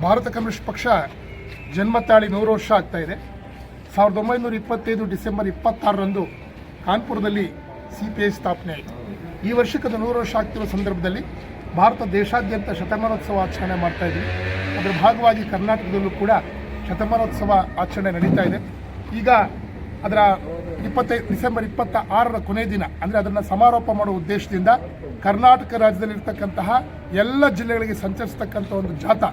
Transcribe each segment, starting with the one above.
Bharat communist ಪಕ್ಷ ಜನ್ಮ ತಾಳಿ 100 ವರ್ಷ ಆಗ್ತಾ ಇದೆ. 1925 ಡಿಸೆಂಬರ್ 26ರಂದು ಕಾನ್ಪುರದಲ್ಲಿ CPI ಸ್ಥಾಪನೆ ಆಯಿತು. ಈ ವರ್ಷಕ್ಕೆ ಅದು 100 ವರ್ಷ ಆಗ್ತಿರೋ ಸಂದರ್ಭದಲ್ಲಿ ಭಾರತ ದೇಶಾದ್ಯಂತ ಶತಮಾನೋತ್ಸವ ಆಚರಣೆ ಮಾಡ್ತಾ ಇದ್ವಿ. ಅದರ ಭಾಗವಾಗಿ ಕರ್ನಾಟಕದಲ್ಲೂ ಕೂಡ ಶತಮಾನೋತ್ಸವ ಆಚರಣೆ ನಡೀತಾ ಇದೆ. ಈಗ ಅದರ ಡಿಸೆಂಬರ್ 26ರ ಕೊನೆ ದಿನ ಅಂದರೆ ಅದನ್ನು ಸಮಾರೋಪ ಮಾಡುವ ಉದ್ದೇಶದಿಂದ ಕರ್ನಾಟಕ ರಾಜ್ಯದಲ್ಲಿರ್ತಕ್ಕಂತಹ ಎಲ್ಲ ಜಿಲ್ಲೆಗಳಿಗೆ ಸಂಚರಿಸ್ತಕ್ಕಂಥ ಒಂದು ಜಾಥಾ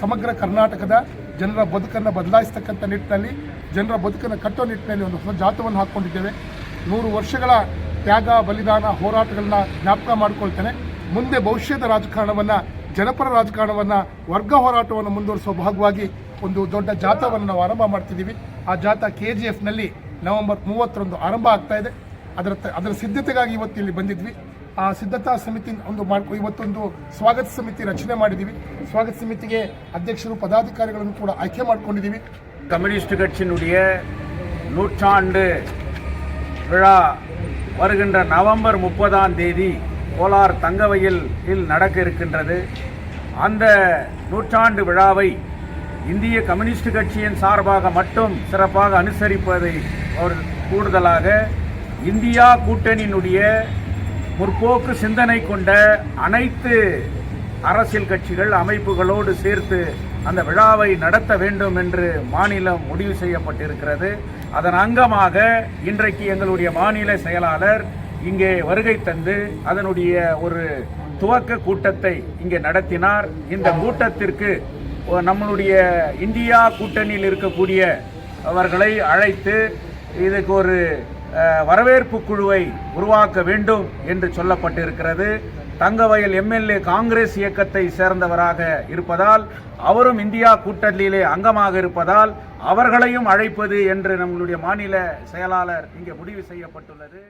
ಸಮಗ್ರ ಕರ್ನಾಟಕದ ಜನರ ಬದುಕನ್ನು ಬದಲಾಯಿಸ್ತಕ್ಕಂಥ ನಿಟ್ಟಿನಲ್ಲಿ, ಜನರ ಬದುಕನ್ನು ಕಟ್ಟೋ ನಿಟ್ಟಿನಲ್ಲಿ ಒಂದು ಹೊಸ ಜಾಥಾವನ್ನು ಹಾಕ್ಕೊಂಡಿದ್ದೇವೆ. 100 ವರ್ಷಗಳ ತ್ಯಾಗ, ಬಲಿದಾನ, ಹೋರಾಟಗಳನ್ನ ಜ್ಞಾಪಕ ಮಾಡಿಕೊಳ್ತೇನೆ. ಮುಂದೆ ಭವಿಷ್ಯದ ರಾಜಕಾರಣವನ್ನು, ಜನಪರ ರಾಜಕಾರಣವನ್ನು, ವರ್ಗ ಹೋರಾಟವನ್ನು ಮುಂದುವರಿಸುವ ಭಾಗವಾಗಿ ಒಂದು ದೊಡ್ಡ ಜಾಥಾವನ್ನು ನಾವು ಆರಂಭ ಮಾಡ್ತಿದ್ದೀವಿ. ಆ ಜಾಥಾ KGFನಲ್ಲಿ ನವೆಂಬರ್ 30ರಂದು ಆರಂಭ ಆಗ್ತಾ ಇದೆ. ಅದರ ಸಿದ್ಧತೆಗಾಗಿ ಇವತ್ತು ಇಲ್ಲಿ ಬಂದಿದ್ವಿ. ಆ ಸಿದ್ಧತಾ ಸಮಿತಿ ಇವತ್ತೊಂದು ಸ್ವಾಗತ ಸಮಿತಿ ರಚನೆ ಮಾಡಿದ್ದೀವಿ. ಸ್ವಾಗತ ಸಮಿತಿಗೆ ಅಧ್ಯಕ್ಷರು, ಪದಾಧಿಕಾರಿಗಳನ್ನು ಕೂಡ ಆಯ್ಕೆ ಮಾಡ್ಕೊಂಡಿದ್ದೀವಿ. கம்யூனிஸ்ட் கட்சியினுடைய 100ஆண்டு விழா வருகின்ற நவம்பர் 30ஆம் தேதி கோலார் தங்கவயலில் நடக்க இருக்கின்றது. அந்த 100ஆண்டு விழாவை இந்திய கம்யூனிஸ்ட் கட்சியின் சார்பாக மட்டும் சிறப்பாக அனுசரிப்பதை கூடுதலாக இந்தியா கூட்டணியினுடைய முற்போக்கு சிந்தனை கொண்ட அனைத்து அரசியல் கட்சிகள், அமைப்புகளோடு சேர்த்து அந்த விழாவை நடத்த வேண்டும் என்று மாநிலம் முடிவு செய்யப்பட்டிருக்கிறது. அதன் அங்கமாக இன்றைக்கு எங்களுடைய மாநில செயலாளர் இங்கே வருகை தந்து அதனுடைய ஒரு துவக்க கூட்டத்தை இங்கே நடத்தினார். இந்த கூட்டத்திற்கு நம்மளுடைய இந்தியா கூட்டணியில் இருக்கக்கூடிய அவர்களை அழைத்து இதுக்கு ஒரு வரவேற்பு குழுவை உருவாக்க வேண்டும் என்று சொல்லப்பட்டிருக்கிறது. தங்கவயல் MLA காங்கிரஸ் இயக்கத்தை சேர்ந்தவராக இருப்பதால், அவரும் இந்தியா கூட்டணியிலே அங்கமாக இருப்பதால் அவர்களையும் அழைப்பது என்று நம்மளுடைய மாநில செயலாளர் இங்கே முடிவு செய்யப்பட்டுள்ளது.